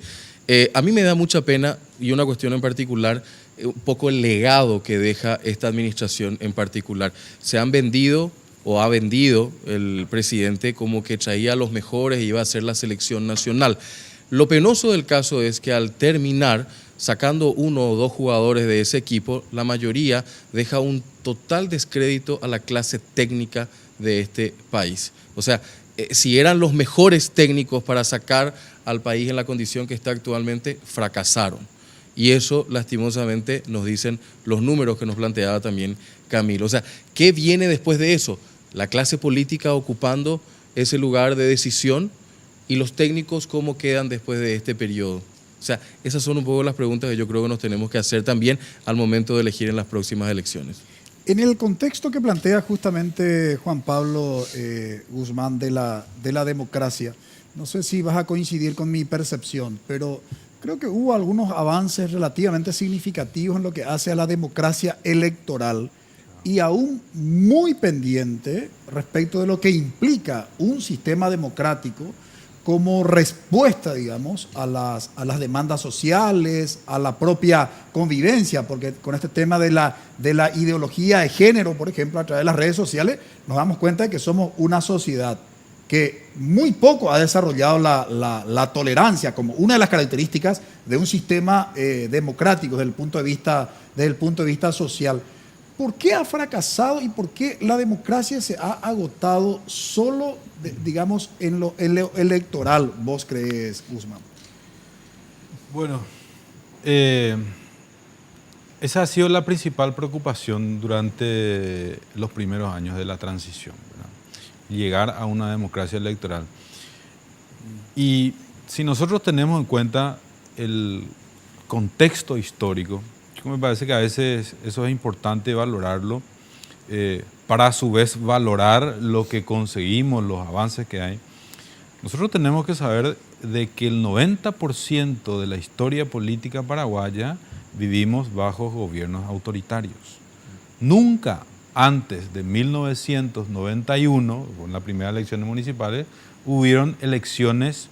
A mí me da mucha pena, y una cuestión en particular, un poco el legado que deja esta administración en particular. Se han vendido o ha vendido el presidente como que traía a los mejores y iba a hacer la selección nacional. Lo penoso del caso es que al terminar, sacando uno o dos jugadores de ese equipo, la mayoría deja un total descrédito a la clase técnica de este país. O sea, si eran los mejores técnicos para sacar al país en la condición que está actualmente, fracasaron. Y eso, lastimosamente, nos dicen los números que nos planteaba también Camilo. O sea, ¿qué viene después de eso? La clase política ocupando ese lugar de decisión, y los técnicos, ¿cómo quedan después de este periodo? O sea, esas son un poco las preguntas que yo creo que nos tenemos que hacer también al momento de elegir en las próximas elecciones. En el contexto que plantea justamente Juan Pablo Guzmán de la democracia, no sé si vas a coincidir con mi percepción, pero creo que hubo algunos avances relativamente significativos en lo que hace a la democracia electoral y aún muy pendiente respecto de lo que implica un sistema democrático como respuesta, digamos, a las demandas sociales, a la propia convivencia, porque con este tema de la ideología de género, por ejemplo, a través de las redes sociales, nos damos cuenta de que somos una sociedad que muy poco ha desarrollado la tolerancia como una de las características de un sistema democrático desde el punto de vista social. ¿Por qué ha fracasado y por qué la democracia se ha agotado solo, digamos, en lo electoral, vos crees, Guzmán? Bueno, esa ha sido la principal preocupación durante los primeros años de la transición, ¿verdad? Llegar a una democracia electoral. Y si nosotros tenemos en cuenta el contexto histórico, me parece que a veces eso es importante valorarlo, para a su vez valorar lo que conseguimos, los avances que hay. Nosotros tenemos que saber de que el 90% de la historia política paraguaya vivimos bajo gobiernos autoritarios. Nunca antes de 1991, con las primeras elecciones municipales, hubieron elecciones.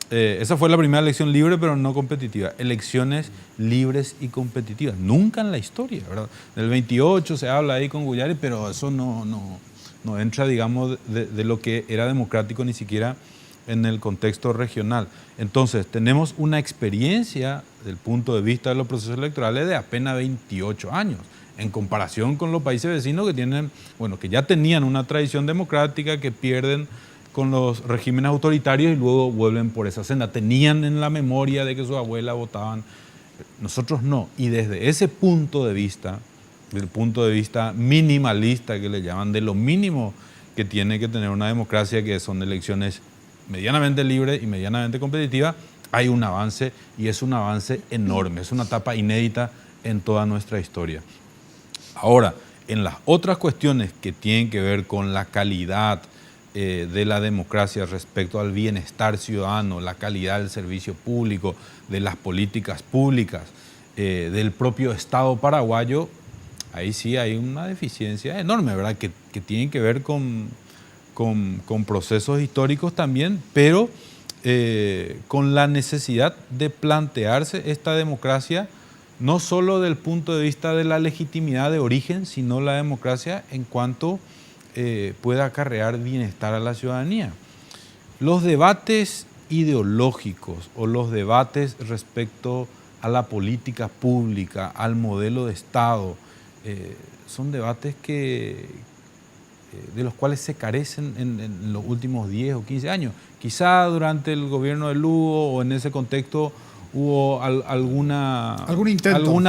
Esa fue la primera elección libre, pero no competitiva. Elecciones libres y competitivas. Nunca en la historia, ¿verdad? Del 28 se habla ahí con Guyari, pero eso no entra, digamos, de lo que era democrático ni siquiera en el contexto regional. Entonces, tenemos una experiencia del punto de vista de los procesos electorales de apenas 28 años, en comparación con los países vecinos que tienen, bueno, que ya tenían una tradición democrática, que pierden con los regímenes autoritarios y luego vuelven por esa senda. Tenían en la memoria de que sus abuelas votaban. Nosotros no. Y desde ese punto de vista, del punto de vista minimalista que le llaman, de lo mínimo que tiene que tener una democracia, que son elecciones medianamente libres y medianamente competitivas, hay un avance, y es un avance enorme. Es una etapa inédita en toda nuestra historia. Ahora, en las otras cuestiones que tienen que ver con la calidad de la democracia respecto al bienestar ciudadano, la calidad del servicio público, de las políticas públicas, del propio Estado paraguayo, ahí sí hay una deficiencia enorme, ¿verdad? Que tiene que ver con procesos históricos también, pero con la necesidad de plantearse esta democracia no solo del punto de vista de la legitimidad de origen, sino la democracia en cuanto pueda acarrear bienestar a la ciudadanía. Los debates ideológicos o los debates respecto a la política pública, al modelo de Estado, son debates de los cuales se carecen en los últimos 10 o 15 años. Quizá durante el gobierno de Lugo o en ese contexto hubo alguna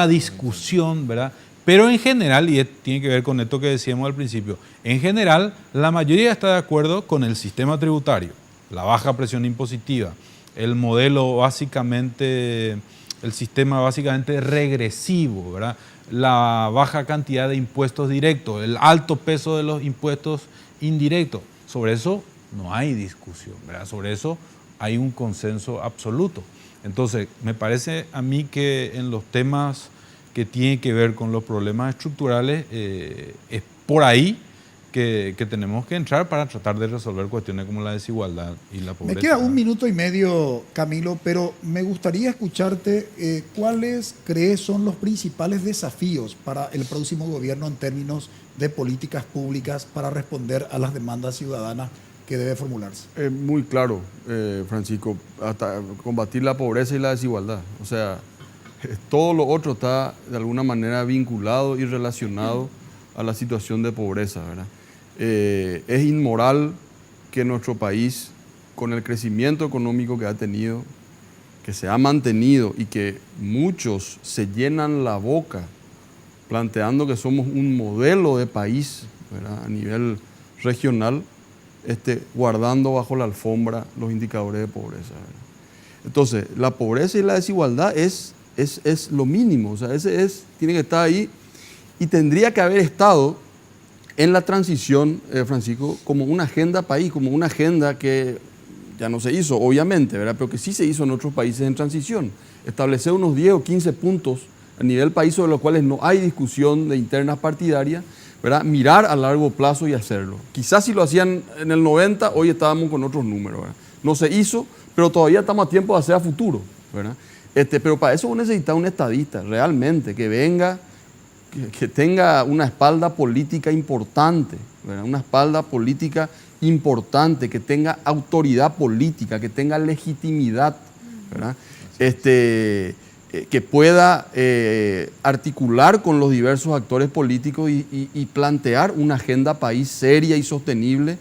discusión, ¿verdad? Pero en general, y tiene que ver con esto que decíamos al principio, en general la mayoría está de acuerdo con el sistema tributario, la baja presión impositiva, el modelo básicamente, el sistema básicamente regresivo, ¿verdad? La baja cantidad de impuestos directos, el alto peso de los impuestos indirectos. Sobre eso no hay discusión, ¿verdad? Sobre eso hay un consenso absoluto. Entonces, me parece a mí que en los temas que tienen que ver con los problemas estructurales, es por ahí que tenemos que entrar para tratar de resolver cuestiones como la desigualdad y la pobreza. Me queda 1 minuto y medio, Camilo, pero me gustaría escucharte cuáles crees son los principales desafíos para el próximo gobierno en términos de políticas públicas para responder a las demandas ciudadanas que debe formularse. Muy claro, Francisco, hasta combatir la pobreza y la desigualdad. O sea, todo lo otro está de alguna manera vinculado y relacionado a la situación de pobreza, ¿verdad? Es inmoral que nuestro país, con el crecimiento económico que ha tenido, que se ha mantenido y que muchos se llenan la boca planteando que somos un modelo de país, ¿verdad?, a nivel regional, guardando bajo la alfombra los indicadores de pobreza, ¿verdad? Entonces, la pobreza y la desigualdad es lo mínimo, o sea, tiene que estar ahí y tendría que haber estado en la transición, Francisco, como una agenda país, como una agenda que ya no se hizo, obviamente, ¿verdad? Pero que sí se hizo en otros países en transición. Establecer unos 10 o 15 puntos a nivel país sobre los cuales no hay discusión de internas partidarias, ¿verdad? Mirar a largo plazo y hacerlo. Quizás si lo hacían en el 90, hoy estábamos con otros números, ¿verdad? No se hizo, pero todavía estamos a tiempo de hacer a futuro, ¿verdad? Pero para eso necesita un estadista realmente que venga, que tenga una espalda política importante, ¿verdad? Una espalda política importante, que tenga autoridad política, que tenga legitimidad, ¿verdad? Que pueda articular con los diversos actores políticos y plantear una agenda país seria y sostenible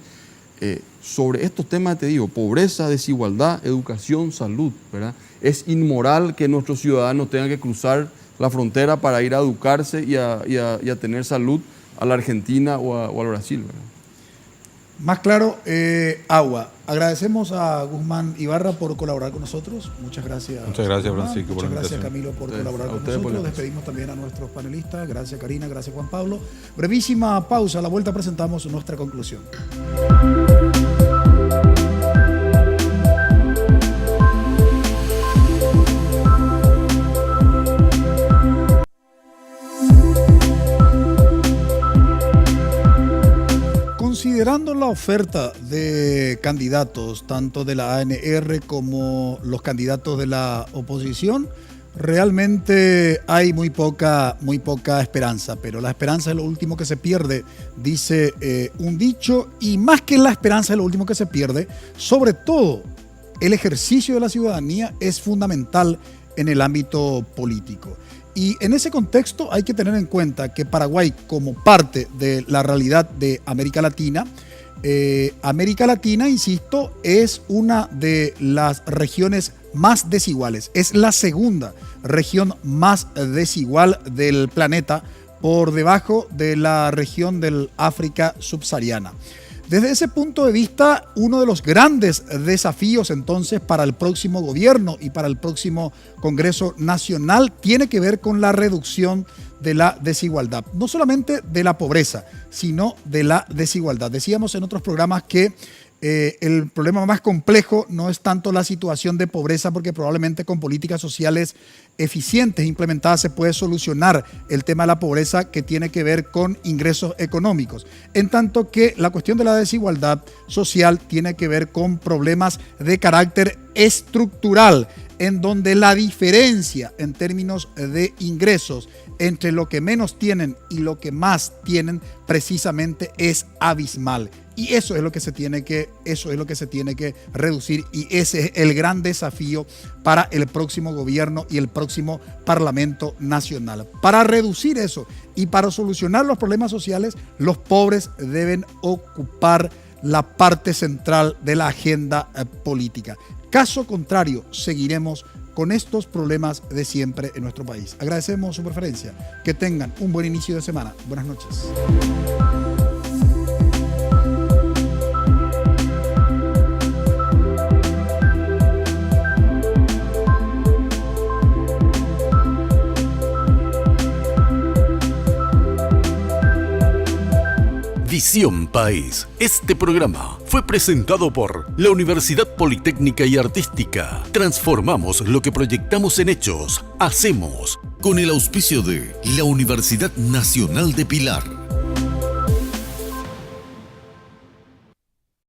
sobre estos temas, te digo, pobreza, desigualdad, educación, salud, ¿verdad? Es inmoral que nuestros ciudadanos tengan que cruzar la frontera para ir a educarse y a tener salud a la Argentina o al Brasil, ¿verdad? Más claro, agua. Agradecemos a Guzmán Ibarra por colaborar con nosotros. Muchas gracias. Muchas gracias, Guzmán. Francisco, por Muchas la gracias, invitación. Camilo, por Ustedes, colaborar a con ustedes por nosotros. la Despedimos también a nuestros panelistas. Gracias, Karina. Gracias, Juan Pablo. Brevísima pausa. A la vuelta presentamos nuestra conclusión. Considerando la oferta de candidatos, tanto de la ANR como los candidatos de la oposición, realmente hay muy poca esperanza, pero la esperanza es lo último que se pierde, dice un dicho, y más que la esperanza es lo último que se pierde, sobre todo el ejercicio de la ciudadanía es fundamental en el ámbito político. Y en ese contexto hay que tener en cuenta que Paraguay, como parte de la realidad de América Latina, insisto, es una de las regiones más desiguales. Es la segunda región más desigual del planeta, por debajo de la región del África subsahariana. Desde ese punto de vista, uno de los grandes desafíos entonces para el próximo gobierno y para el próximo Congreso Nacional tiene que ver con la reducción de la desigualdad. No solamente de la pobreza, sino de la desigualdad. Decíamos en otros programas que el problema más complejo no es tanto la situación de pobreza, porque probablemente con políticas sociales eficientes implementadas se puede solucionar el tema de la pobreza, que tiene que ver con ingresos económicos, en tanto que la cuestión de la desigualdad social tiene que ver con problemas de carácter estructural, en donde la diferencia en términos de ingresos entre lo que menos tienen y lo que más tienen precisamente es abismal. Y eso es lo que se tiene que reducir, y ese es el gran desafío para el próximo gobierno y el próximo Parlamento Nacional. Para reducir eso y para solucionar los problemas sociales, los pobres deben ocupar la parte central de la agenda política. Caso contrario, seguiremos con estos problemas de siempre en nuestro país. Agradecemos su preferencia. Que tengan un buen inicio de semana. Buenas noches. Visión País. Este programa fue presentado por la Universidad Politécnica y Artística. Transformamos lo que proyectamos en hechos. Hacemos. Con el auspicio de la Universidad Nacional de Pilar.